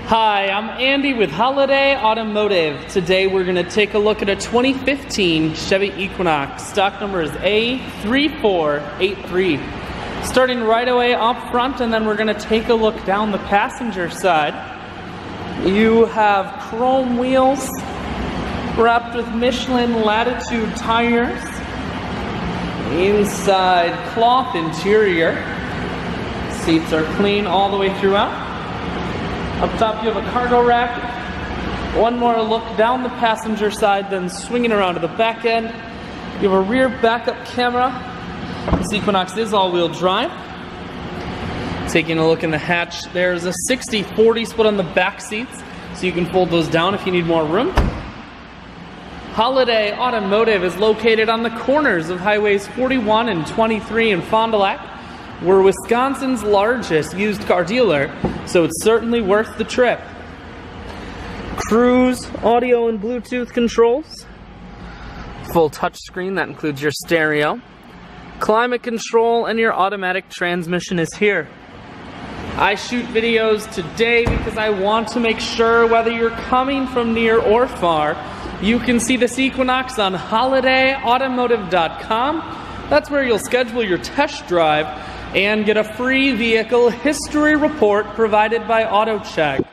Hi, I'm Andy with Holiday Automotive. Today we're going to take a look at a 2015 Chevy Equinox. Stock number is A3483. Starting right away up front, and then we're going to take a look down the passenger side. You have chrome wheels wrapped with Michelin Latitude tires. Inside cloth interior. Seats are clean all the way throughout. Up top you have a cargo rack. One more look down the passenger side, then swinging around to the back end. You have a rear backup camera. This Equinox is all-wheel drive. Taking a look in the hatch, there's a 60-40 split on the back seats, so you can fold those down if you need more room. Holiday Automotive is located on the corners of Highways 41 and 23 in Fond du Lac. We're Wisconsin's largest used car dealer, so it's certainly worth the trip. Cruise, audio and Bluetooth controls. Full touchscreen, that includes your stereo. Climate control and your automatic transmission is here. I shoot videos today because I want to make sure whether you're coming from near or far, you can see this Equinox on holidayautomotive.com. That's where you'll schedule your test drive and get a free vehicle history report provided by AutoCheck.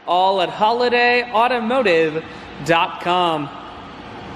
All at holidayautomotive.com.